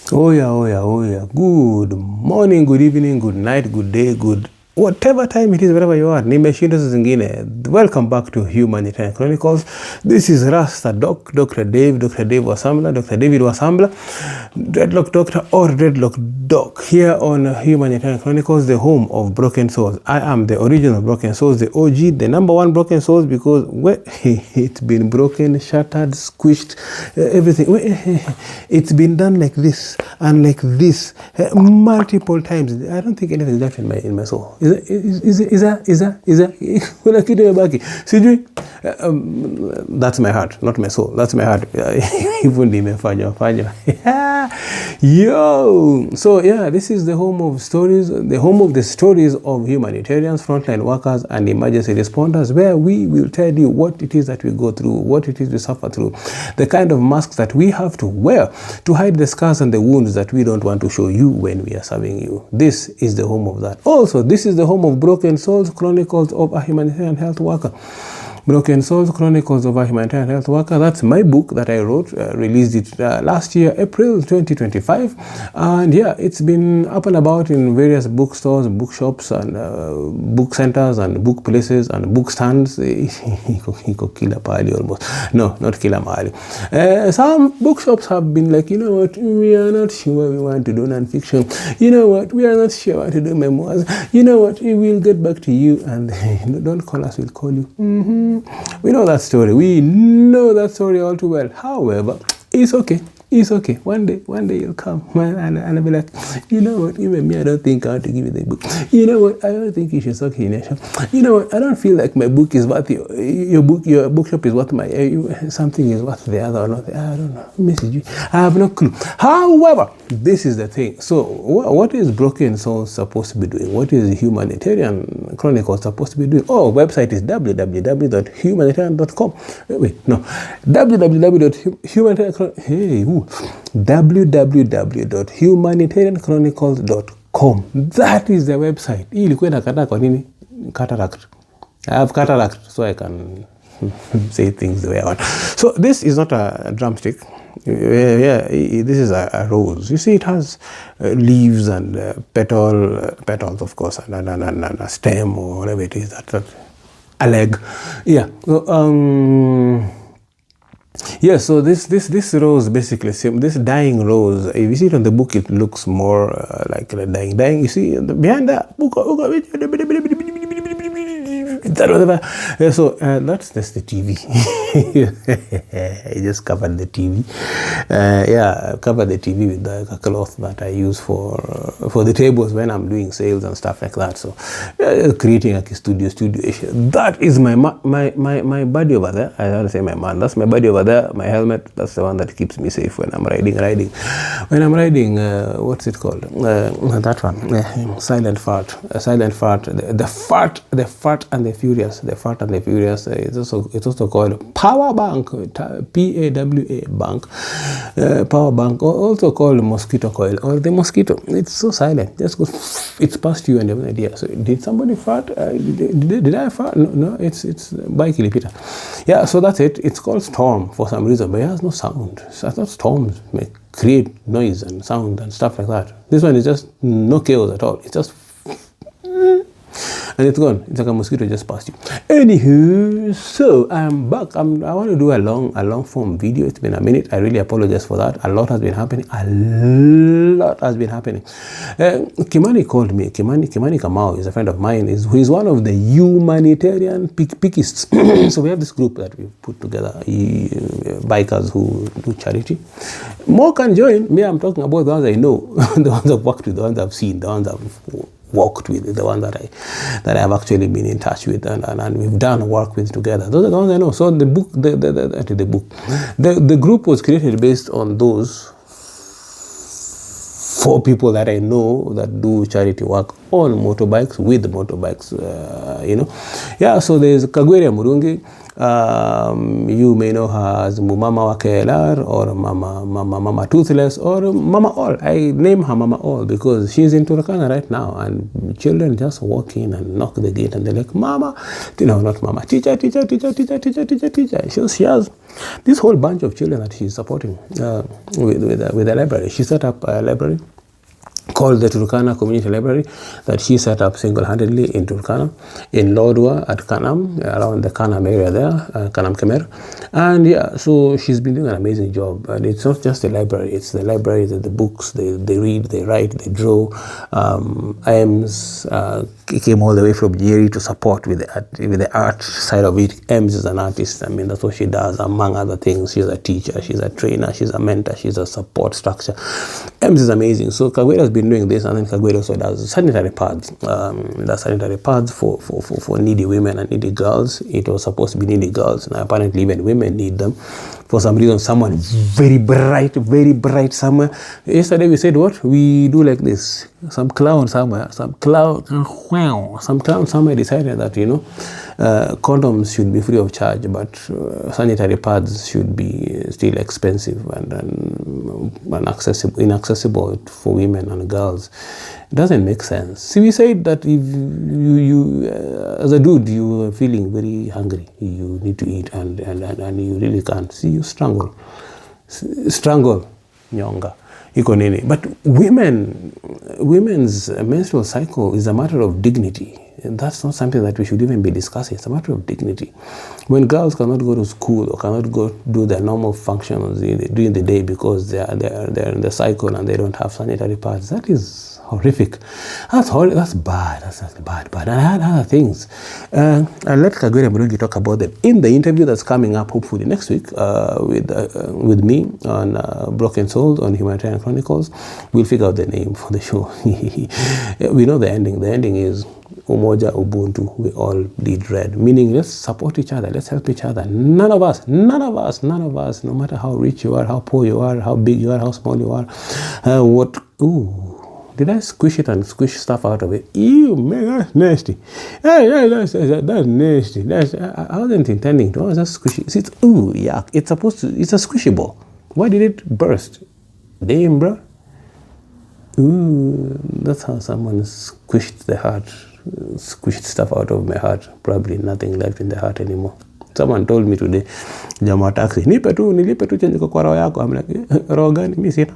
Oh yeah, oh yeah, oh yeah. Good morning, good evening, good night, good day, good whatever time it is, wherever you are. Nimeshinda zingine. Welcome back to Humanitarian Chronicles. This is Rasta Doc, Dr. Dave Wasambla, Dr. David Wasambla, Dreadlock Doctor or Dreadlock Doc, here on Humanitarian Chronicles, the home of broken souls. I am the original broken souls, the OG, the number one broken souls, because it's been broken, shattered, squished, everything. It's been done like this and like this multiple times. I don't think anything is left in my soul. Is that kuna kitu imebaki sijui. That's my heart, not my soul. That's my heart. Even nimefanya yo. So yeah, this is the home of stories, the home of the stories of humanitarians, frontline workers, and emergency responders, where we will tell you what it is that we go through, what it is we suffer through, the kind of masks that we have to wear to hide the scars and the wounds that we don't want to show you when we are serving you. This is the home of that. Also, this is the home of Broken Souls, Chronicles of a Humanitarian Health Worker. Broken Souls, Chronicles of a Humanitarian Health Worker. That's my book that I wrote, released it last year, April 2025. And yeah, it's been up and about in various bookstores, bookshops, and book centers, and book places, and book stands. Iko kila pahali almost. No, not kila mahali. Some bookshops have been like, you know what, we are not sure we want to do non-fiction. You know what, we are not sure what to do memoirs. You know what, we will get back to you. And don't call us, we'll call you. We know that story. We know that story all too well. However, it's okay. It's okay. One day you'll come and I'll be like, you know what, even me, I don't think I want to give you the book. You know what, I don't think you should suck in nation. You know what, I don't feel like my book is worth your bookshop is worth my something is worth the other or not. I don't know. Message you. I have no clue. However, this is the thing. So what is Broken Souls supposed to be doing? What is Humanitarian Chronicles supposed to be doing? Oh, website is www.humanitarian.com. Wait, no. www.humanitarianchronicles.com. That is the website. Ilikuwa inakataa kwa nini? Cataract. I have cataract, so I can say things the way I want. So this is not a drumstick. Yeah, this is a rose. You see, it has leaves and petals, of course, and a stem or whatever it is. That a leg. Yeah. Yeah, so this rose, basically, this dying rose, if you see it on the book, it looks more like a dying. You see, behind that book, so that's the TV. I just covered the TV. Yeah, I covered the TV with the cloth that I use for the tables when I'm doing sales and stuff like that. So creating a studio. That is my body over there. I don't say my man. That's my body over there. My helmet. That's the one that keeps me safe when I'm riding. When I'm riding, what's it called? That one. Silent fart. Silent fart. The fart and the furious. The fart and the furious. It's also called power bank. PAWA bank. Power bank. Also called mosquito coil or the mosquito. It's so silent. Just go. It's past you and you have no idea. So did somebody fart? Did I fart? No. It's by Kilipita. Yeah. So that's it. It's called storm for some reason, but it has no sound. So I thought storms create noise and sound and stuff like that. This one is just no chaos at all. It's just and it's gone. It's like a mosquito just passed you. Anywho, so I'm back. I want to do a long form video. It's been a minute. I really apologize for that. A lot has been happening. Kimani called me. Kimani Kamau is a friend of mine. He's one of the humanitarian pickists. So we have this group that we put together, bikers who do charity. More can join. Me, I'm talking about the ones I know, the ones I've worked with, the ones I've seen, the ones I've walked with, the one that I have actually been in touch with and we've done work with together. Those are the ones I know. So the group was created based on those 4 people that I know that do charity work on motorbikes, with motorbikes, Yeah, so there's Kagwere Murungi, You may know her as Mama Wakelar or Mama Toothless or Mama All. I name her Mama All because she's in Turkana right now, and children just walk in and knock the gate and they're like, Mama, not Mama, teacher. She has this whole bunch of children that she's supporting with a library. She set up a library called the Turkana Community Library that she set up single-handedly in Turkana, in Lodwar at Kanam, around the Kanam area there, Kanam Kemer. And yeah, so she's been doing an amazing job. And it's not just the library, it's the library, the books, they read, they write, they draw. Ems came all the way from Jerry to support with the art side of it. Ems is an artist. I mean, that's what she does, among other things. She's a teacher, she's a trainer, she's a mentor, she's a support structure. Ems is amazing. So Kagwera has been doing this, and then Kagwera also does sanitary pads. That's sanitary pads for needy women and needy girls. It was supposed to be needy girls, and apparently even women need them. For some reason, someone very bright somewhere. Yesterday we said what? We do like this. Some clown somewhere decided that, condoms should be free of charge, but sanitary pads should be still expensive and inaccessible for women and girls. It doesn't make sense. See, we said that if you as a dude, you are feeling very hungry, you need to eat, and you really can't. See, you strangle nyonga. But women's menstrual cycle is a matter of dignity. And that's not something that we should even be discussing. It's a matter of dignity. When girls cannot go to school or cannot go do their normal functions during the day because they're in the cycle and they don't have sanitary pads, that is horrific. That's bad. That's bad. And I had other things. I'll let Kagwera Murungi talk about them in the interview that's coming up hopefully next week with me on Broken Souls on Humanitarian Chronicles. We'll figure out the name for the show. We know the ending. The ending is Umoja Ubuntu, we all bleed red. Meaning, let's support each other, let's help each other. None of us, no matter how rich you are, how poor you are, how big you are, how small you are, did I squish it and squish stuff out of it? Ew, man, that's nasty. That's nasty. I wasn't intending to. I was just squishing. It's yuck. It's a squishy ball. Why did it burst? Damn, bro. That's how someone squished the heart. Squished stuff out of my heart. Probably nothing left in the heart anymore. Someone told me today, Jama taxi, nilipe tu change kwa roho yako. I'm like, roho gani? Mimi sina.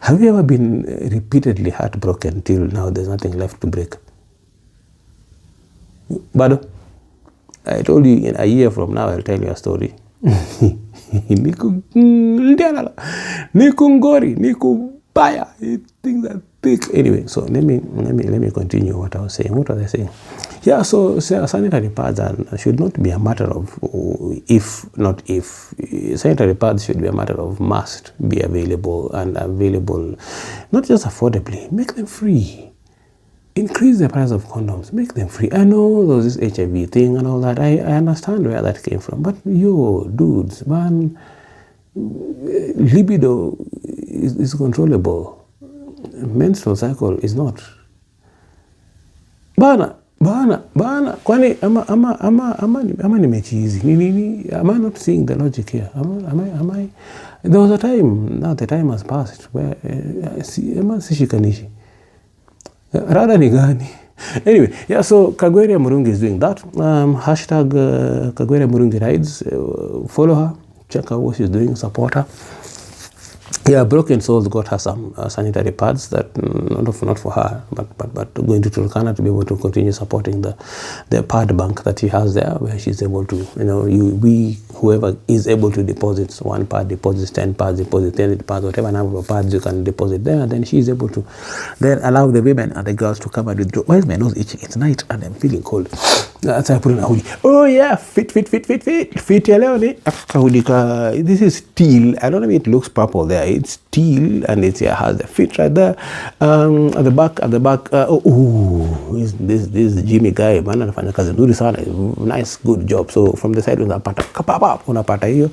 Have you ever been repeatedly heartbroken till now there's nothing left to break? Bado, I told you in a year from now I'll tell you a story. Nikungori, nikubaya, things are thick. Anyway, so let me continue what I was saying. What was I saying? Yeah, so sanitary pads should not be a matter of sanitary pads should be a matter of must be available, and available not just affordably. Make them free. Increase the price of condoms. Make them free. I know there was this HIV thing and all that. I understand where that came from. But dudes, man, libido is controllable. Menstrual cycle is not. Bana, kwani ama nimechizi. Am I not seeing the logic here? Am I? There was a time, now the time has passed, where sishikanishi. Rada ni gani? Anyway, yeah, so Kagwera Murungi is doing that. Hashtag Kagwera Murungi Rides. Follow her, check out what she's doing, support her. Yeah, Broken Souls got her some sanitary pads that not for her, but going to Turkana to be able to continue supporting the pad bank that she has there, where she's able to, whoever is able to deposit one pad, deposits 10 pads, deposit 10 pads, whatever number of pads you can deposit there, then she's able to then allow the women and the girls to come and withdraw. Why is my nose itching? It's night and I'm feeling cold. So I put on a hoodie. Oh yeah, fit. This is teal. I don't know if it looks purple there. It's teal and it has the fit right there. At the back. This Jimmy guy, man, anafanya kazi nzuri sana. Nice, good job. So from the side unapata kapapa, unapata hiyo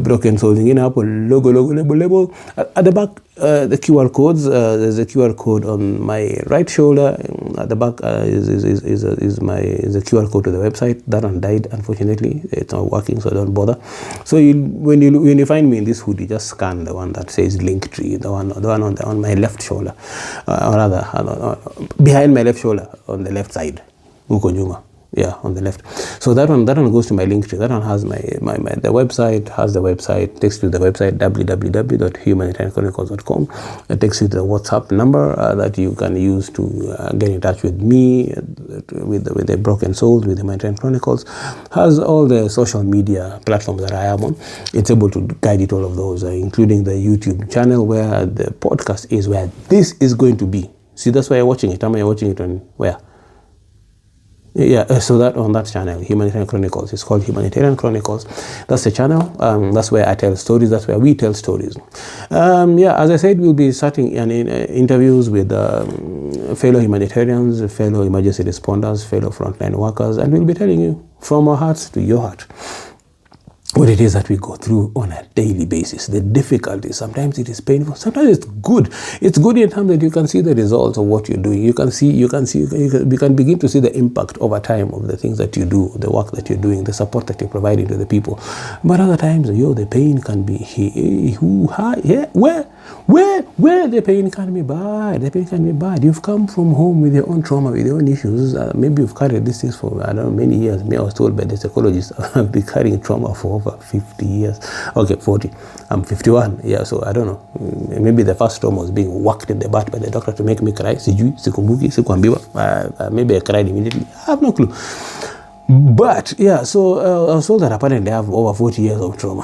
broken soles zingine hapo, logo label. At the back, the QR codes. There's a QR code on my right shoulder. At the back is the QR code to the website. That one died, unfortunately. It's not working, so don't bother. So when you find me in this hoodie, just scan the one that says Linktree, the one on my left shoulder, or rather behind my left shoulder on the left side, uko nyuma. Yeah, on the left. So that one goes to my Linktree. That one has the website, takes you to the website www.humanitarianchronicles.com. It takes you to the WhatsApp number that you can use to get in touch with me, with the Broken Souls, with Humanitarian Chronicles. Has all the social media platforms that I am on. It's able to guide it all of those, including the YouTube channel where the podcast is, where this is going to be. See, that's why you're watching it. Am I watching it on where? Yeah, so that on that channel, Humanitarian Chronicles, it's called Humanitarian Chronicles. That's the channel. That's where I tell stories. That's where we tell stories. Yeah, as I said, we'll be starting interviews with fellow humanitarians, fellow emergency responders, fellow frontline workers, and we'll be telling you from our hearts to your heart what it is that we go through on a daily basis, the difficulties. Sometimes it is painful, sometimes it's good. It's good in terms that you can see the results of what you're doing. You can begin to see the impact over time of the things that you do, the work that you're doing, the support that you're providing to the people. But other times, the pain can be where the pain can be bad. The pain can be bad. You've come from home with your own trauma, with your own issues. Maybe you've carried these things for, I don't know, many years. Me, I was told by the psychologist I've been carrying trauma for over 50 years. Okay, 40. I'm 51. Yeah, so I don't know. Maybe the first trauma was being whacked in the butt by the doctor to make me cry. Sijui, sikumbuki, sikuambiwa. Maybe I cried immediately. I have no clue. But yeah, so I was told that apparently I have over 40 years of trauma.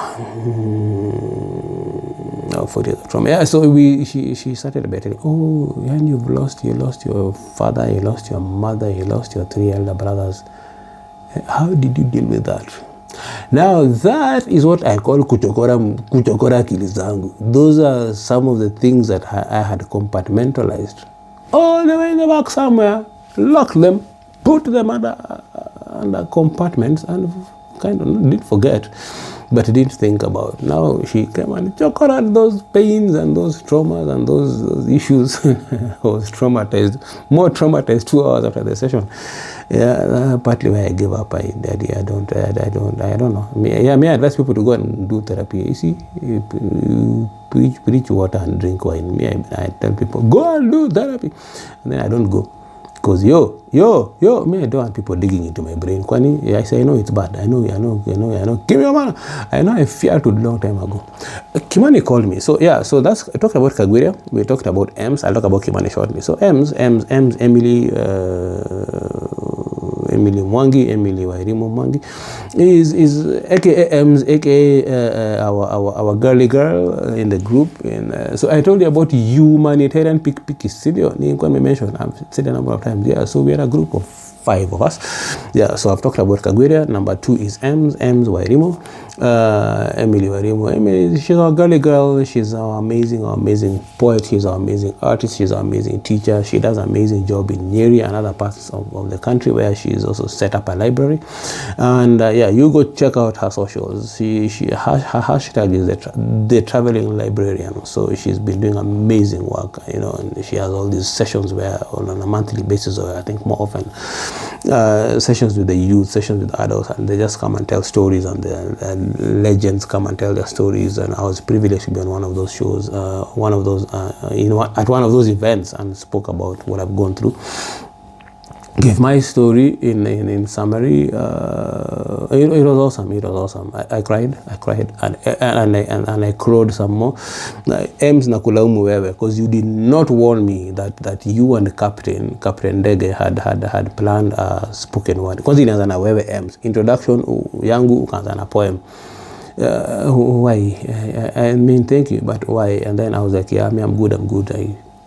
40 years of trauma. Yeah, so she started about it. Oh, and you lost your father, you lost your mother, you lost your 3 elder brothers. How did you deal with that? Now that is what I call kuchokora akili zangu. Those are some of the things that I had compartmentalized. All the way in the back somewhere, lock them, put them under compartments, and kind of didn't forget, but didn't think about. Now she came and chocored those pains and those traumas and those issues. I was traumatized, more traumatized 2 hours after the session. Yeah, partly why I gave up. I don't know. I advise people to go and do therapy. You see, you preach water and drink wine. I tell people, go and do therapy. And then I don't go. Because I don't want people digging into my brain. Kwani, I say, I know it's bad. I know. Give me a man. I know I feared it a long time ago. Kimani called me. So I talked about Kagwira. We talked about Ems. I'll talk about Kimani shortly. So Ems, Emily Wairimo Mwangi is aka Ems, aka our girly girl in the group. And so I told you about Humanitarian Pick Studio. I've said a number of times. Yeah, so we are a group of 5 of us. Yeah, so I've talked about Kagwira. Number 2 is Ems Wairimo. Emily Wairimo. Emily, she's our girly girl. She's our amazing poet. She's our amazing artist. She's our amazing teacher. She does an amazing job in Nyeri and other parts of the country where she's also set up a library. And you go check out her socials. Her hashtag is the traveling librarian. So she's been doing amazing work, and she has all these sessions where on a monthly basis, or I think more often, sessions with the youth, sessions with adults, and they just come and tell stories, and the legends come and tell their stories. And I was privileged to be on one of those shows, at one of those events, and spoke about what I've gone through. Give my story in summary. It was awesome. I cried, and I crowed some more. Ems nakulaumu wewe, because you did not warn me that you and Captain Dege had planned a spoken word. Because inaanza na wewe Ems. Introduction yangu ukaanza na poem. Why? I mean, thank you, but why? And then I was like, yeah, I'm good.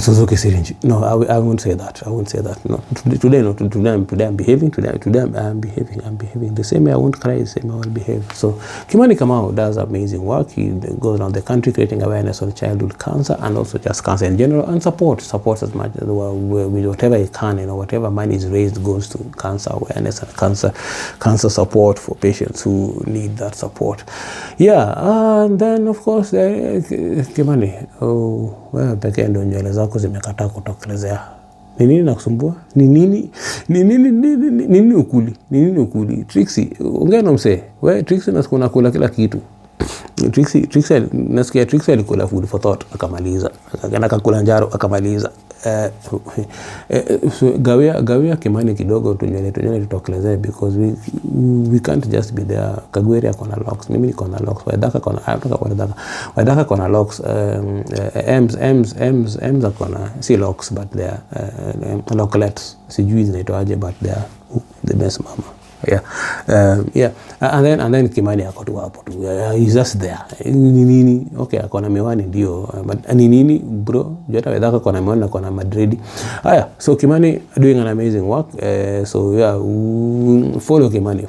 Suzuki syringe. No, I won't say that. I won't say that. No, today I'm behaving. Today I'm behaving the same way. I won't cry the same way I will behave. So Kimani Kamau does amazing work. He goes around the country creating awareness on childhood cancer and also just cancer in general, and supports as much as well with whatever he can. Whatever money is raised goes to cancer awareness and cancer support for patients who need that support. Yeah, and then of course Kimani, wewe pekee ndio nywele zako zimekataa kutokelezea. Ni nini nakusumbua? Ni nini ukuli? Trixie, ongea na msee. Wewe Trixie unakula kila kitu. Trixie nasikia Trixie alikula food for thought akamaliza. Akaenda akakula njaro akamaliza. So gawia Kimani kidogo tunywele tutokelezee, because we can't just be there. Kagweri akona locks, mimi niko na locks, Wadaka akona locks, Ems akona si locks but they are locklets, sijui zinaitwaje, but they are the best mama. Yeah, and then Kimani ako tu hapo tu, he's just there. Nini, okay, akona miwani ndio, but nini bro, jota wedaka kona miwani na kona madredi. So Kimani doing an amazing work. So yeah, follow Kimani.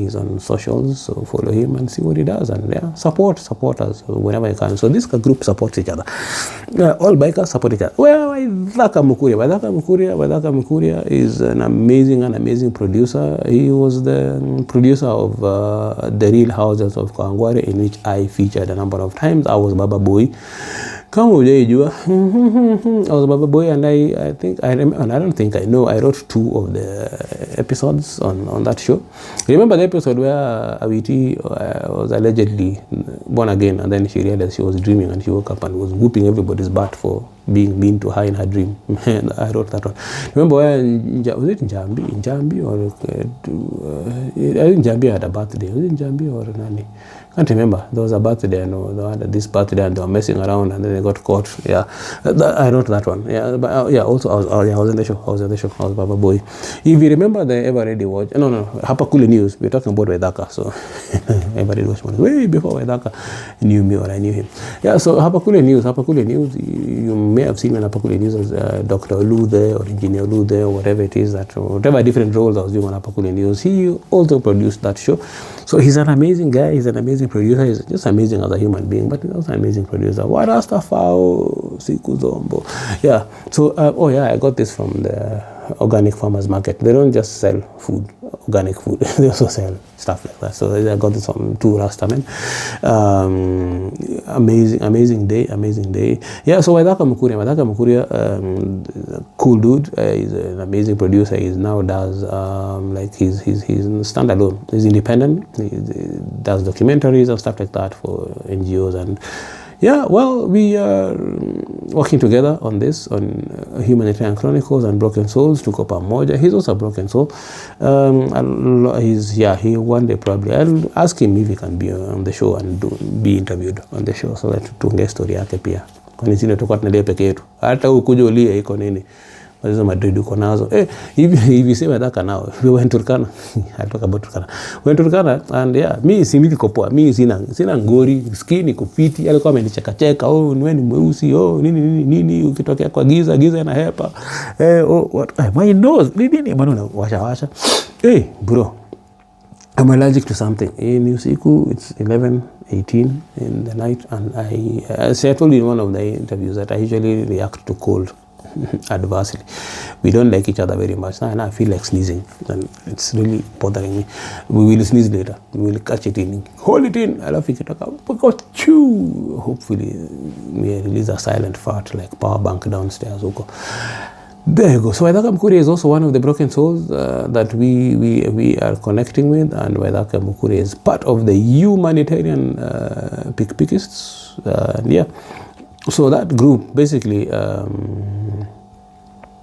He's on socials, so follow him and see what he does, and yeah, support us whenever you can. So this group supports each other. All bikers support each other. Well, Wadhaka Mukuria is an amazing producer. He was the producer of The Real Houses of Kawangware, in which I featured a number of times. I was Baba Boy. Kama hujaijua, I was Baba Boy, and I wrote 2 of the episodes on that show. Remember the episode where Awiti was allegedly born again, and then she realized she was dreaming, and she woke up and was whooping everybody's butt for being mean to her in her dream. I wrote that one. Remember where, was it Njambi or I think Njambi had a birthday. Was it Njambi or Nani? Can't remember. There was a birthday, they had this birthday and they were messing around and then they got caught. Yeah, I wrote that one. Yeah, but also I was in the show. I was Baba Boy. If you remember the Everready watch, no, Hapa Kule News. We're talking about Wedaka, so Everready watch was way before Wedaka knew me or I knew him. Yeah, so Hapa Kule News. You may have seen me in Hapa Kule News as Dr. Olu there or Engineer Olu there or whatever it is, that whatever different roles I was doing on Hapa Kule News. He also produced that show. So he's an amazing guy. He's an amazing producer. He's just amazing as a human being, but he's also an amazing producer. Warastafao Sikuzombo. Yeah. So I got this from the organic farmers market. They don't just sell food, organic food. They also sell stuff like that. So I got this from 2 Rastamen. Amazing day. Yeah. So Wadhaka Mukuria, cool dude. He's an amazing producer. He now does he's standalone. He's independent. He does documentaries and stuff like that for NGOs, and yeah, well, we are working together on this, on Humanitarian Chronicles and Broken Souls. Tuko pamoja. He's also a broken soul. He one day probably, I'll ask him if he can be on the show and be interviewed on the show, so that tunge story yake pia. Kwani sisi tutakuwa tunalia peke yetu. Hata ukuja ulie iko nini? Hizo Madrid uko nazo. Hivi sema daka nao. We went to Turkana. I talk about Turkana. We went to Turkana, and yeah, mi simiki kopoa. Mi sina ngori, skin kupiti. Alikuwa amenicheka. Niwe ni mweusi. Nini ukitokea kwa giza inahepa. My nose. Nini mbona washa. Bro. I'm allergic to something. In usiku, it's 11:18 in the night, and I told you in one of the interviews that I usually react to cold adversely. We don't like each other very much, and I feel like sneezing, and it's really bothering me. We will sneeze later. We will catch it in, hold it in. I love it. Hopefully, we release a silent fart like power bank downstairs. There you go. So Wadhaka Mukuria is also one of the broken souls that we are connecting with, and Wadhaka Mukuria is part of the humanitarian pickpickists. Yeah. So that group basically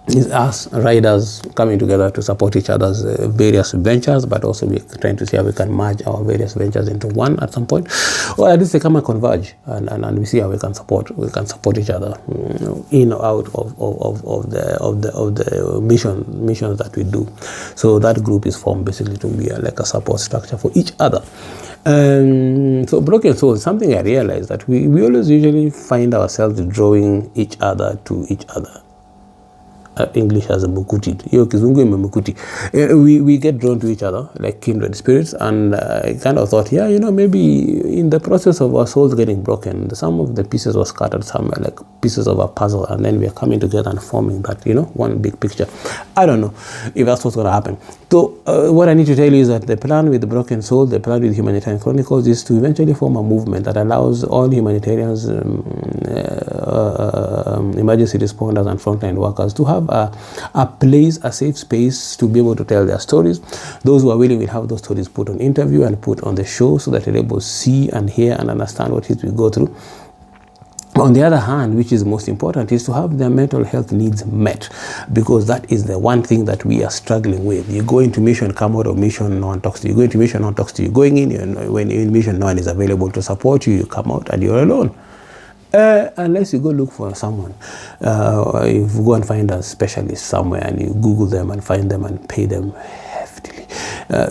is us riders coming together to support each other's various ventures, but also we're trying to see how we can merge our various ventures into one at some point, or at least they come and converge, and we see how we can support each other in or out of the missions that we do. So that group is formed basically to be like a support structure for each other. So broken souls, something I realized that we always usually find ourselves drawing each other to each other. English as a mukuti. We get drawn to each other like kindred spirits, and I kind of thought, maybe in the process of our souls getting broken, some of the pieces were scattered somewhere, like pieces of a puzzle, and then we are coming together and forming that, one big picture. I don't know if that's what's going to happen. So what I need to tell you is that the plan with the Broken Soul, the plan with Humanitarian Chronicles, is to eventually form a movement that allows all humanitarians, emergency responders and frontline workers to have a place, a safe space to be able to tell their stories. Those who are willing will have those stories put on interview and put on the show, so that they're able to see and hear and understand what it is we go through. On the other hand, which is most important, is to have their mental health needs met, because that is the one thing that we are struggling with. You go into mission, come out of mission, no one talks to you. You go into mission, no one talks to you. Going in, when you're in mission, no one is available to support you. You come out and you're alone. Unless you go look for someone. If you go and find a specialist somewhere and you Google them and find them and pay them heftily,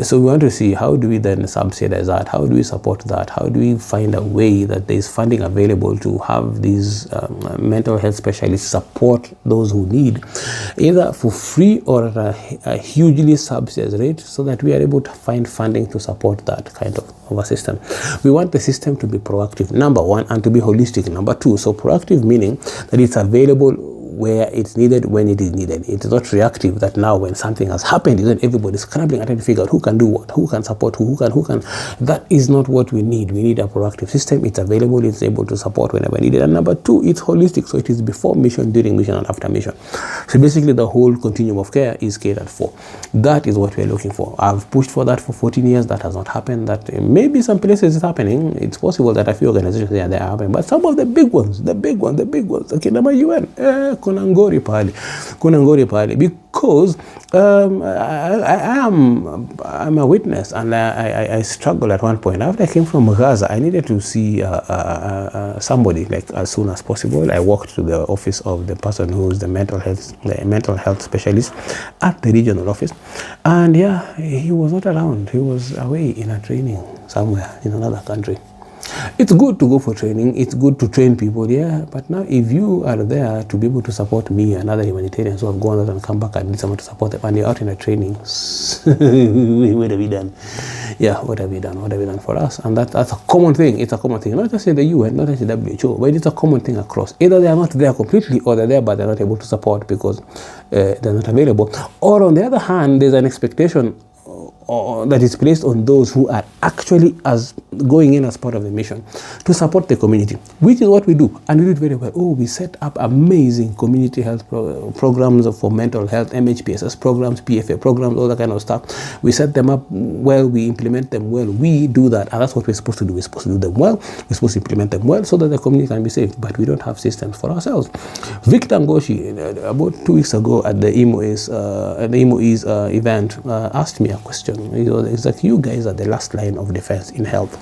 So we want to see, how do we then subsidize that? How do we support that? How do we find a way that there is funding available to have these mental health specialists support those who need, either for free or at a hugely subsidized rate, so that we are able to find funding to support that kind of a system. We want the system to be proactive, number one, and to be holistic, number two. So proactive meaning that it's available where it's needed, when it is needed. It's not reactive, that now when something has happened, then everybody's scrambling and trying to figure out who can do what, who can support who can. That is not what we need. We need a proactive system. It's available, it's able to support whenever needed. And number two, it's holistic. So it is before mission, during mission, and after mission. So basically the whole continuum of care is catered for. That is what we're looking for. I've pushed for that for 14 years. That has not happened. That maybe some places it's happening. It's possible that a few organizations there are happening, but some of the big ones, okay, number UN, kuna ngori pale, because I'm a witness, and I struggled at one point. After I came from Gaza, I needed to see somebody, like, as soon as possible. I walked to the office of the person who's the mental health specialist at the regional office, and yeah, he was not around. He was away in a training somewhere in another country. It's good to go for training, it's good to train people, yeah, but now if you are there to be able to support me and other humanitarians who have gone out and come back and need someone to support them, and you're out in a training, what have you done? Yeah, what have you done for us? And that's a common thing. It's a common thing, not just in the UN, not just in the WHO, but it's a common thing across. Either they are not there completely, or they're there but they're not able to support because they're not available. Or on the other hand, there's an expectation that is placed on those who are actually as going in as part of the mission to support the community, which is what we do, and we do it very well. We set up amazing community health programs for mental health, MHPSS programs, PFA programs, all that kind of stuff. We set them up well, we implement them well. We do that, and that's what we're supposed to do. We're supposed to do them well, we're supposed to implement them well so that the community can be safe, but we don't have systems for ourselves. Victor Ngoshi, about 2 weeks ago at the IMOE's event, asked me a question. It's like, you guys are the last line of defense in health.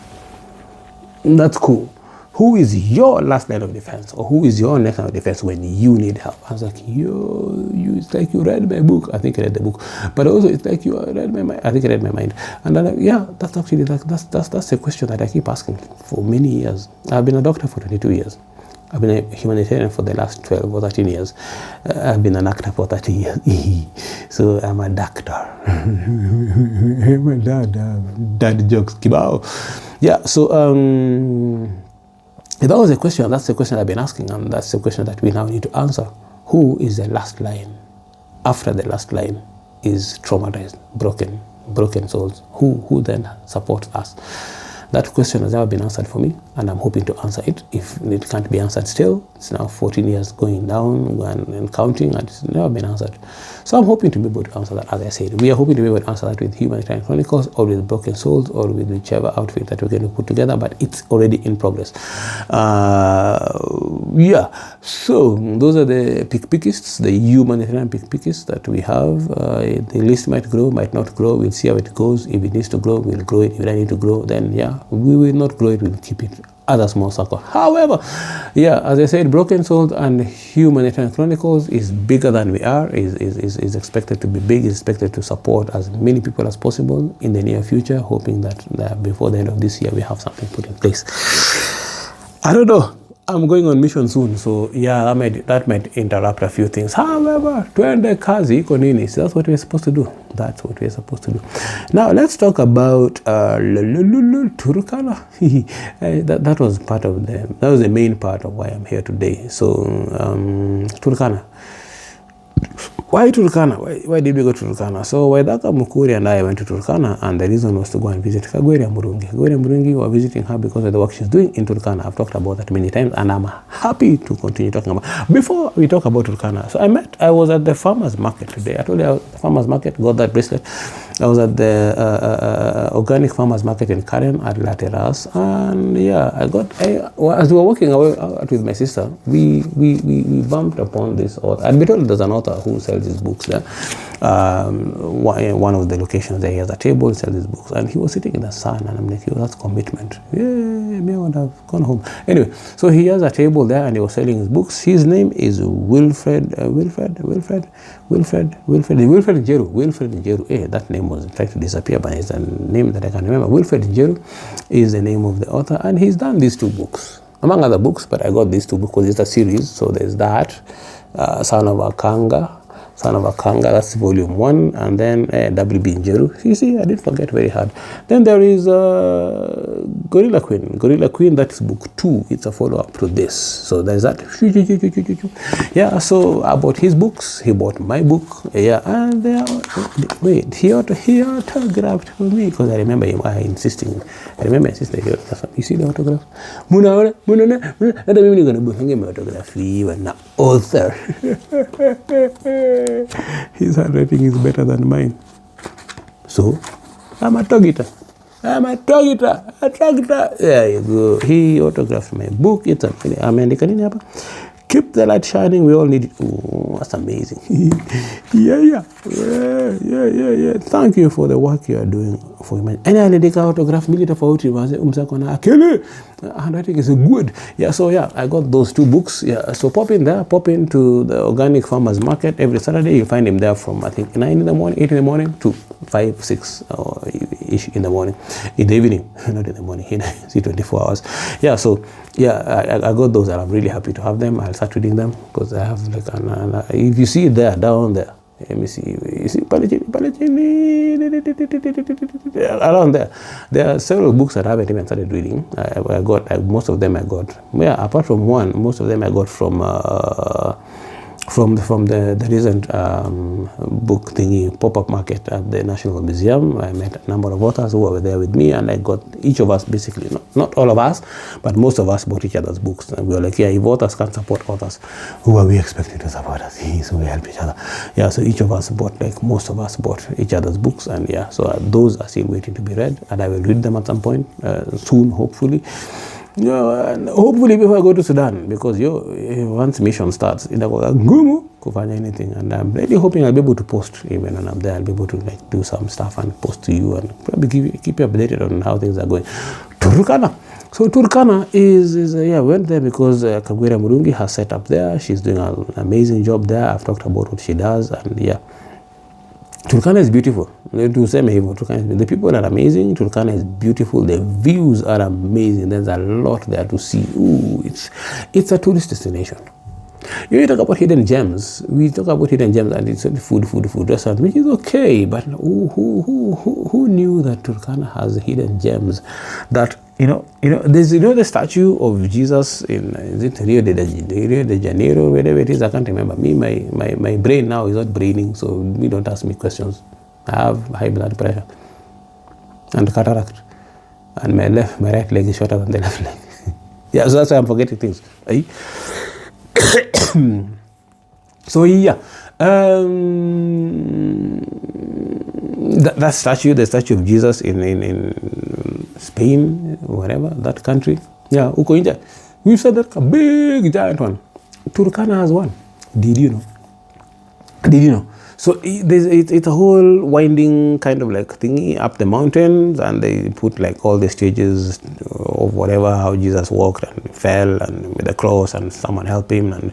That's cool. Who is your last line of defense, or who is your next line of defense when you need help? I was like, it's like you read my book. I think I read the book, but also it's like you read my mind. I think I read my mind. And I'm like, yeah, that's actually like that's a question that I keep asking for many years. I've been a doctor for 22 years. I've been a humanitarian for the last 12 or 13 years. I've been an actor for 30 years. So I'm a doctor. I'm a dad jokes. Yeah, so if that was a question, that's the question I've been asking, and that's the question that we now need to answer. Who is the last line? After the last line is traumatized, broken souls. Who then supports us? That question has never been answered for me, and I'm hoping to answer it. If it can't be answered still, it's now 14 years going down and counting, and it's never been answered. So I'm hoping to be able to answer that, as I said. We are hoping to be able to answer that with Humanitarian Chronicles, or with Broken Souls, or with whichever outfit that we're going to put together, but it's already in progress. Yeah, so those are the pick-pickists, the humanitarian pick-pickists that we have. The list might grow, might not grow. We'll see how it goes. If it needs to grow, we'll grow it. If it needs to grow, then yeah, we will not grow it, we'll keep it as a small circle. However, yeah, as I said, Broken Souls and Humanitarian Chronicles is bigger than we are, is expected to be big, is expected to support as many people as possible in the near future, hoping that before the end of this year we have something put in place. I don't know. I'm going on mission soon, so yeah, that might interrupt a few things. However, twende kazi iko nini? So that's what we're supposed to do. That's what we're supposed to do. Now let's talk about Turkana. That was the main part of why I'm here today. So Turkana. Why Turkana? Why did we go to Turkana? So Waidaka Mukuri and I went to Turkana, and the reason was to go and visit Kagwere Murungi. Kagwere Murungi, we were visiting her because of the work she's doing in Turkana. I've talked about that many times, and I'm happy to continue talking about it. Before we talk about Turkana, so I was at the farmer's market today. I told you I was at the farmer's market, got that bracelet. I was at the organic farmer's market in Karen at La Terrace, and yeah, as we were walking away out with my sister, we bumped upon this author. I'd been told there's an author who sells his books there, one of the locations there, he has a table, sells his books, and he was sitting in the sun, and I'm like, yo, that's commitment. Yeah, me, I would have gone home. Anyway, so he has a table there, and he was selling his books. His name is Wilfred Njeru. Hey, that name was trying to disappear, but it's a name that I can remember. Wilfred Njeru is the name of the author, and he's done these 2 books, among other books, but I got these 2 books because it's a series. So there's that, Son of Akanga, that's volume 1, and then W.B. Njeru. You see, I didn't forget very hard. Then there is Gorilla Queen, that's book 2. It's a follow-up to this. So there's that. Yeah, so I bought his books, he bought my book, yeah, and he autographed for me, because I remember him insisting. You see the autograph? Autograph, you are not author. His handwriting is better than mine. So, I'm a targeter. There you go. He autographed my book. It's a keep the light shining. We all need it. Oh, that's amazing. Yeah. Thank you for the work you are doing for humanity. Any other autograph milita for handwriting is good. Yeah, so yeah, I got those 2 books. Yeah, so pop into the organic farmers market every Saturday. You find him there from, I think, 9 in the morning, 8 in the morning to 5, 6 ish in the morning, in the evening, not in the morning. See, 24 hours. Yeah, so yeah, I got those, and I'm really happy to have them. I'll start reading them, because I have like if you see it there, down there, let me see, you see around there are several books that I haven't even started reading. I got most of them I got, yeah, apart from one, most of them I got from the recent book thingy, pop-up market at the National Museum. I met a number of authors who were there with me, and I got each of us, basically, not all of us, but most of us bought each other's books. And we were like, yeah, if authors can't support authors, who are we expecting to support us? So we help each other. Yeah, so each of us bought, like most of us bought each other's books, and yeah, so those are still waiting to be read, and I will read them at some point soon, hopefully. Yeah, and hopefully before I go to Sudan, because once mission starts, kufanya anything, and I'm really hoping I'll be able to post even when I'm there. I'll be able to like do some stuff and post to you, and probably keep you updated on how things are going. Turkana. So Turkana is went there because Kagwira Murungi has set up there. She's doing an amazing job there. I've talked about what she does, and yeah, Turkana is beautiful. The people are amazing. Turkana is beautiful. The views are amazing. There's a lot there to see. Ooh, it's a tourist destination. You talk about hidden gems. We talk about hidden gems, and it's only food restaurant, which is okay. But who knew that Turkana has hidden gems? That there's the statue of Jesus in Rio de Janeiro, wherever it is. I can't remember. My brain now is not braining, so don't ask me questions. I have high blood pressure and cataract, and my right leg is shorter than the left leg. Yeah, so that's why I'm forgetting things. So yeah, that statue, the statue of Jesus in Spain, whatever, that country. Yeah, Ukoinja. We've said that a big giant one. Turkana has one. Did you know? So it's a whole winding kind of like thingy up the mountains, and they put like all the stages of whatever, how Jesus walked and fell and with the cross, and someone helped him and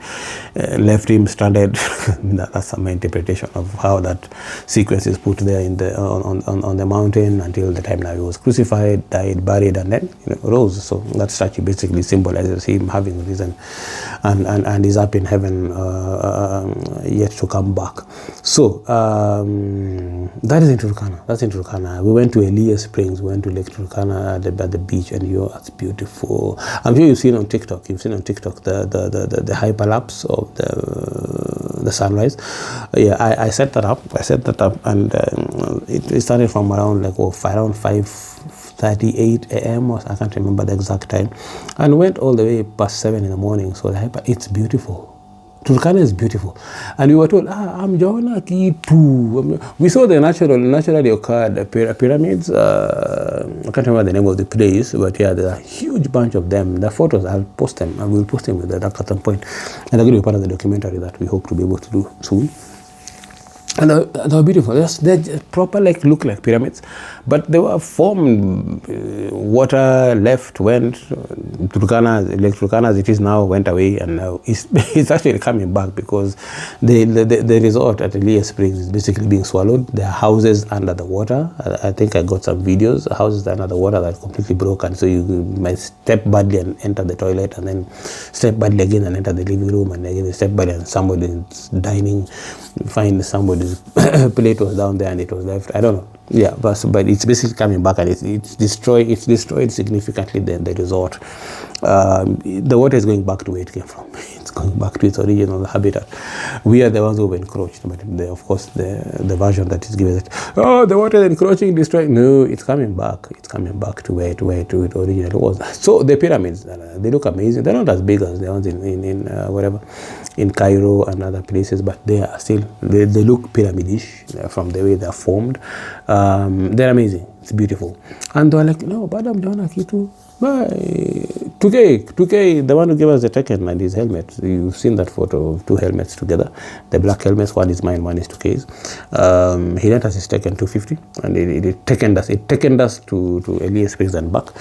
left him stranded. That's my interpretation of how that sequence is put there in the on the mountain until the time now he was crucified, died, buried, and then rose. So that statue basically symbolizes him having risen and is up in heaven, yet to come back. So that is in Turkana. That's in Turkana. We went to Elias Springs. We went to Lake Turkana at the beach, and it's beautiful. I'm sure you've seen on TikTok. You've seen on TikTok the hyperlapse of the sunrise. Yeah, I set that up. And it started from around 5:38 a.m. or I can't remember the exact time, and went all the way past 7 in the morning. So it's beautiful. Turkana is beautiful, and we were told, I'm Joanna Kitu. We saw the naturally occurred pyramids. I can't remember the name of the place, but yeah, there's a huge bunch of them. The photos, I'll post them. I will post them at some point, and they're going to be part of the documentary that we hope to be able to do soon. And they were beautiful. They proper look like pyramids, but they were formed. Water left, went. Turkana as it is now went away, and now it's actually coming back because the resort at Elias Springs is basically being swallowed. There are houses under the water. I think I got some videos. Houses under the water that are completely broken. So you might step badly and enter the toilet, and then step badly again and enter the living room, and again step badly and somebody is dining. Find somebody's plate was down there and it was left. I don't know. Yeah, but it's basically coming back, and it's destroyed significantly the resort. The water is going back to where it came from. It's going back to its original habitat. We are the ones who have encroached, but of course the version that is given that, oh, the water is encroaching, destroying. No, it's coming back. It's coming back to where it originally was. So the pyramids, they look amazing. They're not as big as the ones in Cairo and other places, but they are still, they look pyramidish from the way they're formed. They're amazing. It's beautiful. And they're like, no, but I'm John Akitu. 2K, the one who gave us the Tekken and his helmet. You've seen that photo of two helmets together. The black helmets, one is mine, one is 2K's. He lent us his Tekken 250, and it takened us to Elias Springs and back.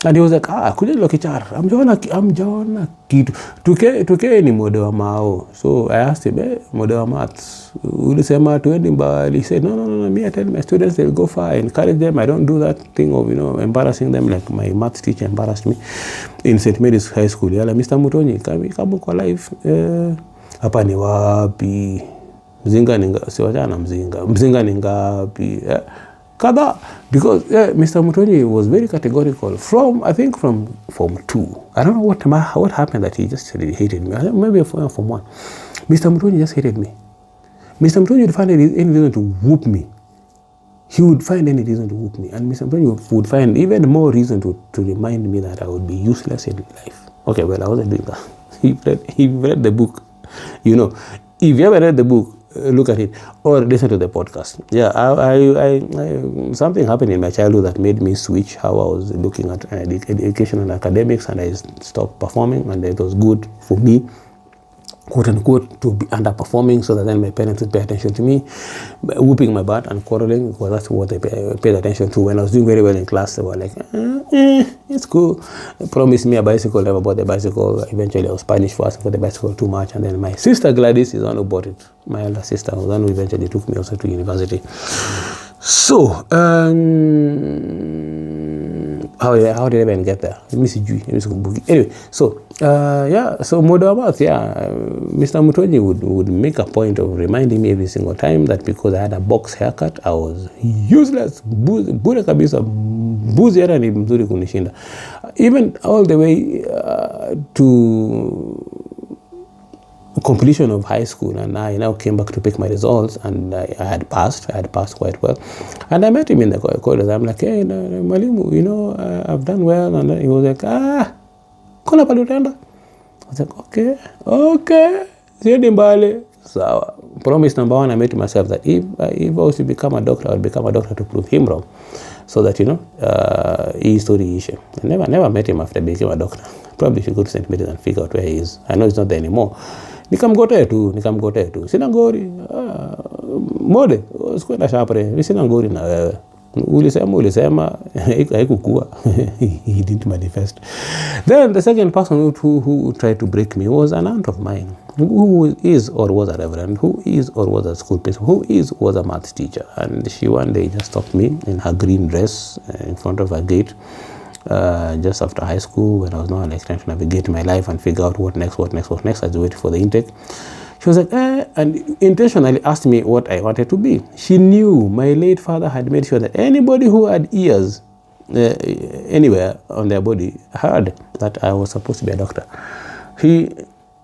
And he was like, kuja lokichar, I'm John Akitu. 2K ni mode wa mao. So I asked him, mode wa maths, ulisema tuendi mbali. He said, no, me I tell my students they'll go far, I encourage them. I don't do that thing of, embarrassing them like my maths teacher embarrassed me in St. Mary's High School. Yala, Mr. Mutonyi, kama kwa life, hapa ni wapi, mzinga ni ngapi, kada, because Mr. Mutonyi was very categorical from Form 2. I don't know what happened that he just hated me. Maybe Form 1. Mr. Mutonyi just hated me. Mr. Mutonyi would find any reason to whoop me. He would find any reason to whoop me. And Mr. Mutonyi would find even more reason to remind me that I would be useless in life. Okay, well, I wasn't doing that. He read the book. If you ever read the book, look at it or listen to the podcast. Yeah, I something happened in my childhood that made me switch how I was looking at education and academics, and I stopped performing, and it was good for me, quote unquote, to be underperforming, so that then my parents would pay attention to me, whooping my butt and quarreling, because that's what they paid attention to. When I was doing very well in class, they were like, it's cool. They promised me a bicycle, never bought the bicycle. Eventually I was punished for asking for the bicycle too much, and then my sister Gladys is the one who bought it. My elder sister was the one who eventually took me also to university. So, how did I even get there? Anyway, so so model about Mr. Mutonyi would make a point of reminding me every single time that because I had a box haircut, I was useless. Bure kabisa, buzi era ni mzuri kunishinda. Even all the way to completion of high school, and I now came back to pick my results, and I had passed quite well. And I met him in the corridor. I'm like, hey, Mwalimu, I've done well. And he was like, kona palutenda. I was like, okay, siendi mbali. So, promise number one, I made to myself that if I was to become a doctor, I would become a doctor to prove him wrong. So that, his story issue. I never met him after became a doctor. Probably should go to St. Mary's and figure out where he is. I know he's not there anymore. Nikamgotea tu. Sina ngori. Mode, sikuenda shapre. Sina ngori na wewe. Ulisema, haikukua. He didn't manifest. Then the second person who tried to break me was an aunt of mine, who is or was a reverend, who is or was a school principal, who is or was a maths teacher. And she one day just stopped me in her green dress in front of her gate. Just after high school, when I was now trying to navigate my life and figure out what next. I was waiting for the intake. She was like, and intentionally asked me what I wanted to be. She knew my late father had made sure that anybody who had ears anywhere on their body heard that I was supposed to be a doctor.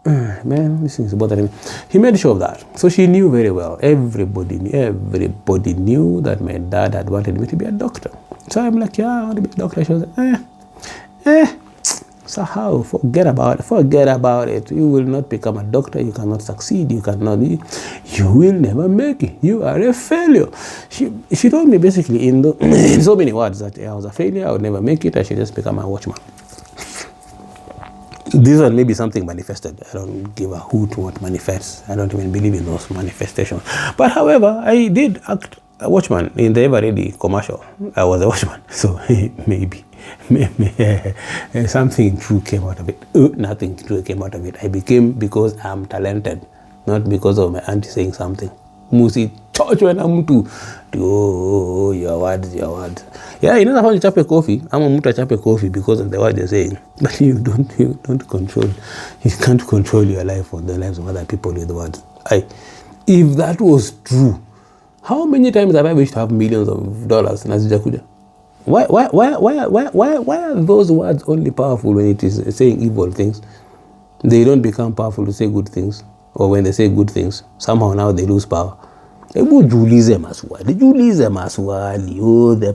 This is bothering me. He made sure of that. So she knew very well. Everybody knew that my dad had wanted me to be a doctor. So I'm like, I want to be a doctor. She was like, so how? Forget about it. You will not become a doctor. You cannot succeed. You will never make it. You are a failure. She told me basically in so many words that I was a failure. I would never make it. I should just become a watchman. This one may be something manifested. I don't give a hoot what manifests. I don't even believe in those manifestations. But however, I did act a watchman in the Ever Ready commercial. I was a watchman, so maybe something true came out of it. Nothing true came out of it. I became because I'm talented, not because of my auntie saying something. Musi church when I'm to your words. Yeah, you know how you chop a coffee. I'm a muta chop a coffee because of the word they're saying. But you don't control. You can't control your life or the lives of other people with words. If that was true, how many times have I wished to have millions of dollars? Why are those words only powerful when it is saying evil things? They don't become powerful to say good things, or when they say good things, somehow now they lose power. The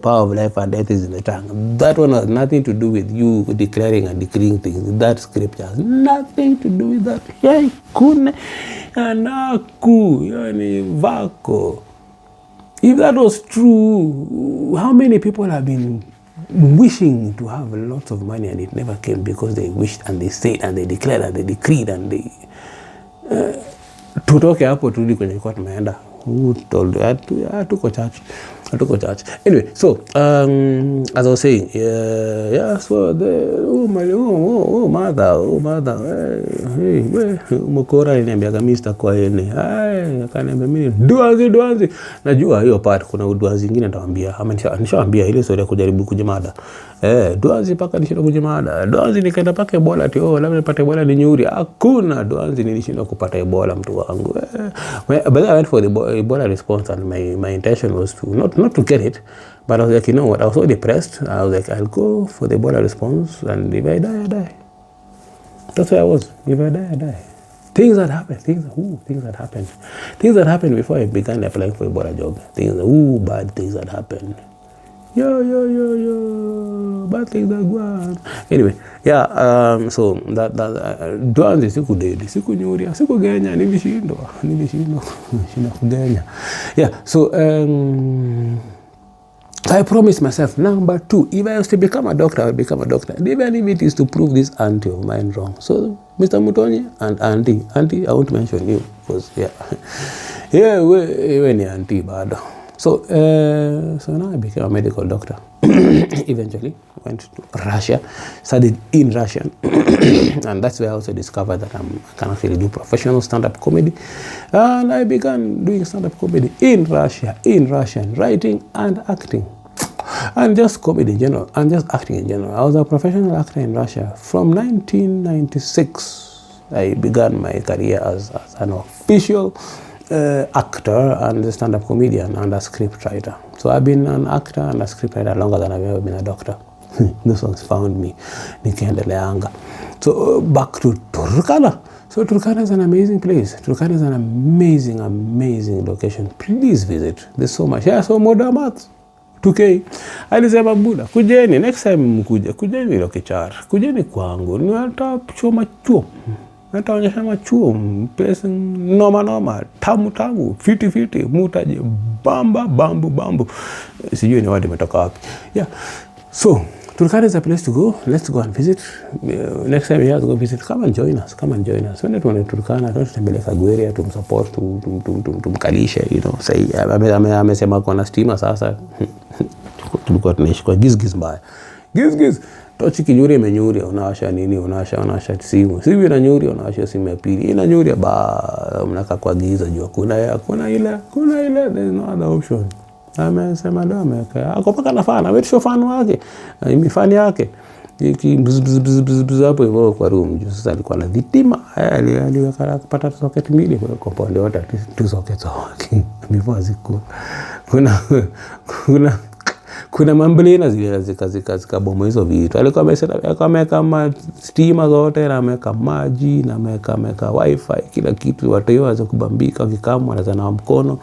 power of life and death is in the tongue. That one has nothing to do with you declaring and decreeing things. That scripture has nothing to do with that. If that was true, how many people have been wishing to have lots of money and it never came because they wished and they said and they declared and they decreed and they tutoke hapo turudi kwenye kwa tumeenda. Who told you? I took a church. Anyway, so as I was saying, so the mother, hey, mkora inaniambia Mr. kwa yene. Akaniambia mimi duanzi. Najua hiyo part kuna uduanzi nyingine nitawaambia. Ama nishawaambia ile story ya kujaribu kujimada. Duanzi paka nishinda kujimada. Duanzi nikaenda paka Ebola labda nipate Ebola ni nyuri. Hakuna duanzi nilishinda kupata Ebola mtu wangu. But I went for the Ebola response and my intention was to not to get it, but I was like, you know what, I was so depressed. I was like, I'll go for the Ebola response, and if I die, I die. That's where I was. If I die, I die. Things that happened before I began applying for Ebola job. Bad things that happened. Bad things that go on. Anyway, so that duanzi siku dedi, siku nyuria, siku genya, nilishindwa kugenya. So I promised myself, number 2, if I was to become a doctor, I would become a doctor. Even if it is to prove this auntie of mine wrong. So, Mr. Mutonyi and auntie, I won't mention you, because, when you're auntie, bad. So now I became a medical doctor. Eventually, went to Russia, studied in Russian, and that's where I also discovered that I can actually do professional stand-up comedy. And I began doing stand-up comedy in Russia, in Russian, writing and acting. And just comedy in general, and just acting in general. I was a professional actor in Russia. From 1996, I began my career as an official actor and a stand-up comedian and a scriptwriter. So I've been an actor and a scriptwriter longer than I've ever been a doctor. Those ones found me. So back to Turkana. So Turkana is an amazing place. Turkana is an amazing location. Please visit. There's so much. So Modamat 2K. Alisema Buda, kujeni next time mkuja. Kujeni Lokichar. Kujeni kwangu. Niwata choma chuo. Nataonyesha machuo, place noma, tamu, fiti, mutaje, bambu. Sijui ni wadi metoka wapi. So, Turkana is a place to go. Let's go and visit. Next time you have to go visit, come and join us. When it was in Turkana, don't tembele Kagweria, tumsupport, tumkalishe, you know. Say, amesema kuna stima sasa. Tulikuwa tunaishi kwa giz mbaya. Giz. Tochi kinyuri imenyuri, unawasha nini, unawasha simu. Simu inanyuri, unawasha simu ya pili. Inanyuri, mnaka kwa giza jua. Kuna ile, there's no other option. Amesema ndo ameka. Ako paka nafana, ametisho fanu wake. Imifani yake. Bzz hapo hivyo kwa room. Sasa alikuwa na dhitima. Aliweka kupata socket mbili kwa compound yote, 2 sockets wake. Before ziku. Kuna mamblina zile zikabomo hizo vitu. Alikuwa ameweka stima zote na ameweka maji na ameweka wifi, kila kitu. Watu wao waanza kubambika wakikamu, wanaanza na mkono.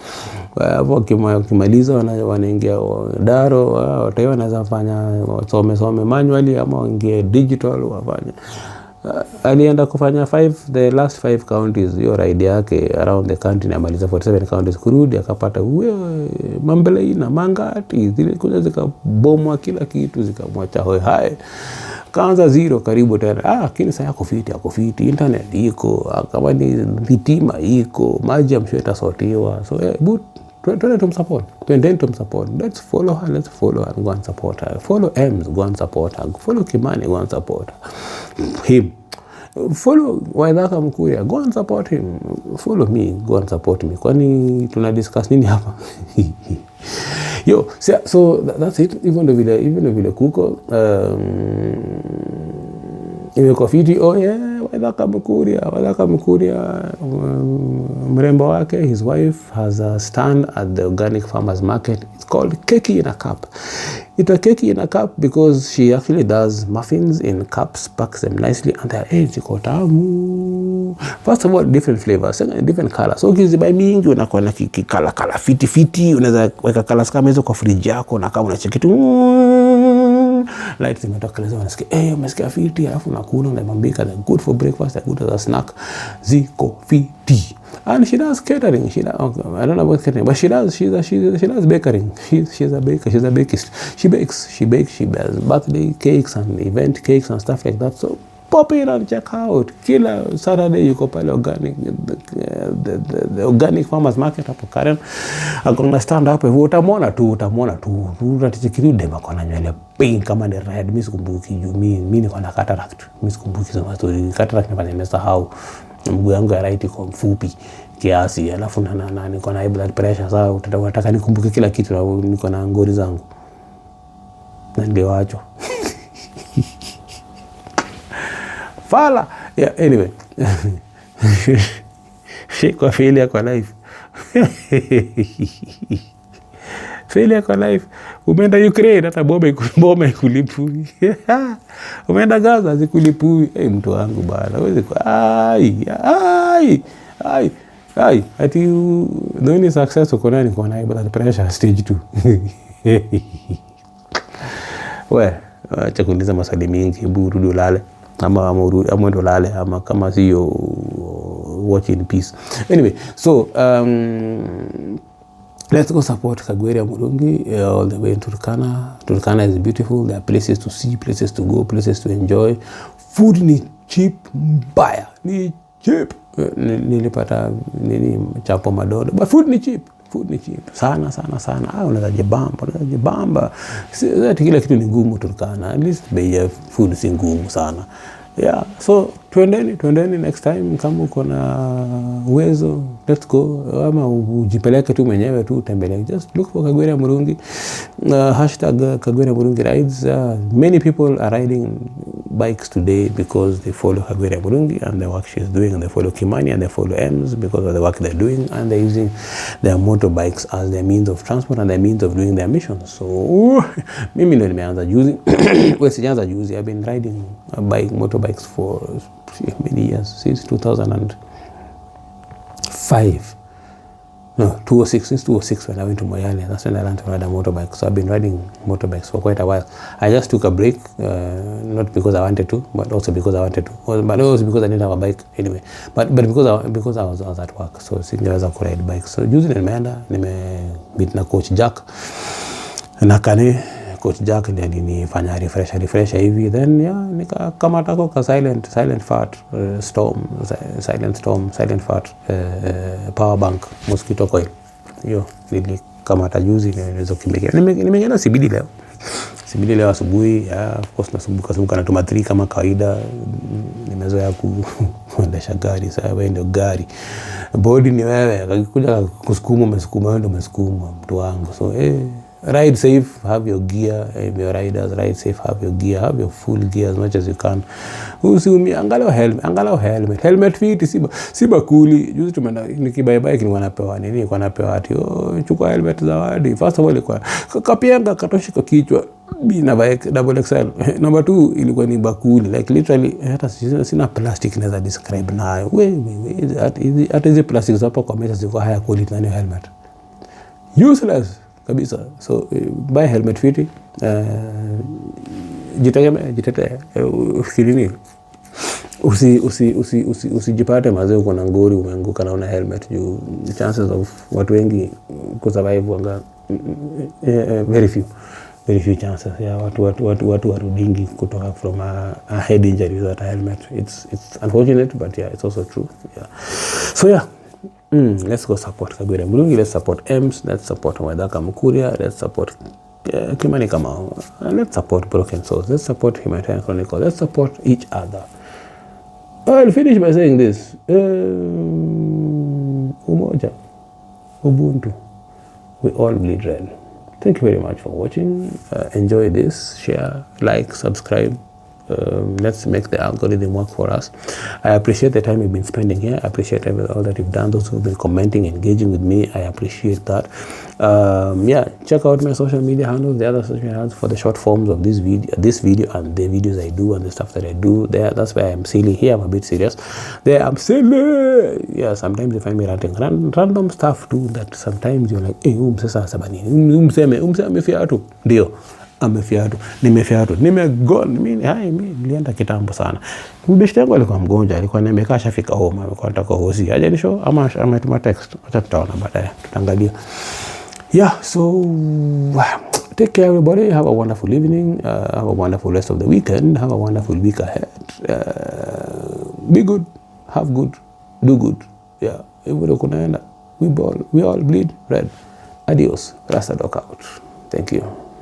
Wakimaliza wanaingia daro, watu wao wanaanza fanya some manually ama waingie digital wafanye. Alienda kufanya the last 5 counties, hiyo ride yake around the country, na maliza 47 counties. Kurudi akapata mambele ina mangati zile kuja zikabomwa kila kitu, zikamwacha hoi hai. kaanza zero karibu tena. Lakini sasa yako fiti, internet iko, kama ni vitima iko, maji ya mshweta sotiwa. So but twende tumsupport. Let's follow her and go and support her. Follow Ems, go and support her. Follow Kimani, go and support him. Follow Waithaka Mkuria, go and support him. Follow me, go and support me. Kwani tuna discuss nini hapa? Yo, so that's it. Even the vile kuko imekuwa fiti. Waithaka Mkuria, mrembo wake, his wife has a stand at the organic farmers market. It's called Keki in a Cup. It's a Keki in a Cup because she actually does muffins in cups, packs them nicely, and they're ziko tamu. First of all, different flavors, different colors. So ukizibai mingi unakuwa na kikala fiti, unaweza weka colors kama hizo kwa fridge yako, na kama unacheki tu lights zimetoka leo, unasikia umesikia fiti, alafu unakula, unamambika, they're good for breakfast, they're good as a snack, ziko fiti. And she does catering. I don't know about catering, but she does baking. She's a baker. She's a bakist. She bakes. She does birthday cakes and event cakes and stuff like that. So pop in and check out. Kila Saturday you go pale organic, the organic farmers market hapo Karen. Akona stand hapo hivyo, utamwona tu. Unatichikiria dema kwa nywele pink kama ni red. Mimi sikumbuki juu mimi niko na cataract. Mimi sikumbuki za story. Cataract nafanya nimesahau. Mguu yangu ya right iko mfupi kiasi, alafu na niko na high blood pressure. Sasa utataka nikumbuke kila kitu, na niko na ngori zangu na ndio wacho. Fala. Yeah, anyway. Kwa failure kwa life. Failure kwa life. Umeenda Ukraine hata bomba ikulipui. Umeenda Gaza zikulipui. Mtu wangu bana, wewe ati the only success uko nayo ni kwa high blood pressure stage 2. Acha kuuliza maswali mingi, rudi ulale ama ndo lale, ama kama sio watch in peace. Anyway, so let's go support Kagwere Murungi all the way in Turkana. Turkana is beautiful. There are places to see, places to go, places to enjoy. Food ni cheap mbaya. Ni cheap. Nilipata chapo madodo. But food ni cheap. Sana. Unaweza jibamba. Kila kitu ni ngumu Turkana. At least bei ya food si ngumu sana. Yeah, so twendeni next time kama uko na uwezo, let's go. Ama ujipeleke tu mwenyewe tu utembelea. Just look for Kagwere Murungi. #Kagwere Murungi rides. Many people are riding bikes today because they follow Kagwere Murungi and the work she's doing, and they follow Kimani and they follow Ems because of the work they're doing, and they're using their motorbikes as their means of transport and their means of doing their mission. So mimi ndio nimeanza juzi. Sijaanza juzi. I've been riding motorbikes for many years, since 2005. No, 2006. Since 2006 when I went to Moyale, that's when I learned to ride a motorbike. So I've been riding motorbikes for quite a while. I just took a break, not because I wanted to, but also because I wanted to. But also because I didn't have a bike anyway. But because I was at work, so singeweza ku ride bike. So juzi nimemeet na coach Jack. Na coach Jack ndiye alinifanya refresh hivi, then nikakamata kwa silent fart power bank mosquito coil. Hiyo nilikamata juzi, niweza kukimbia. Nimeenda CBD leo asubuhi. Of course nasumbuka na tuma 3 kama kawaida. Nimezoea kuendesha gari. Sasa wewe ndio gari, body ni wewe. Akikuja kusukuma wewe ndio umesukuma mtu wangu. So ride safe, have your gear. Your riders, ride safe, have your gear, have your full gear as much as you can. Usiumie, angalau helmet fit, si bakuli. Juzi tumeenda nikibuy bike ni wanapewa ati chukua helmet zawadi. First of all ilikuwa kapianga katoshika kichwa na bike double XL. Number 2 ilikuwa ni bakuli, like literally hata sina plastic naweza describe nayo. Hata hizo plastic hapo kwa meza ziko higher quality than helmet. Useless kabisa. So buy helmet fiti. Jitetee. Ufikirini. Usijipate mazee uko na ngori umeanguka na una helmet juu chances of watu wengi kusurvive wanga very few. very few chances. Yeah, watu warudingi kutoka from a head injury without a helmet. It's unfortunate, but yeah, it's also true. Yeah. So yeah, let's go support Kagwira Murungi. Let's support EMS. Let's support Wadaka Mukuria. Let's support Kimani Kamau. Let's support Broken Souls. Let's support Humanitarian Chronicles. Let's support each other. I'll finish by saying this. Umoja, Ubuntu, we all bleed red. Thank you very much for watching. Enjoy this, share, like, subscribe. Let's make the algorithm work for us. I appreciate the time you've been spending here. I appreciate all that you've done. Those who've been commenting, engaging with me, I appreciate that. Yeah, check out my social media handles, the other social media handles for the short forms of this video and the videos I do and the stuff that I do there. That's why I'm silly. Here I'm a bit serious. There I'm silly. Yeah, sometimes you find me ranting random stuff too, that sometimes you're like, hey, sasa sabanini umseme fiatu ndio amefiatu nimegone mimi nilienda kitambo sana. Mbeshte yangu alikuwa mgonjwa, alikuwa nimekaa shafika home, alikuwa anataka hosi hajanisho ama ametuma text, acha tutaona baadaye, tutaangalia. Yeah, so take care everybody. Have a wonderful evening, have a wonderful rest of the weekend, have a wonderful week ahead. Be good, have good, do good. Yeah, we all bleed red. Adios. Rasta Doc out. Thank you.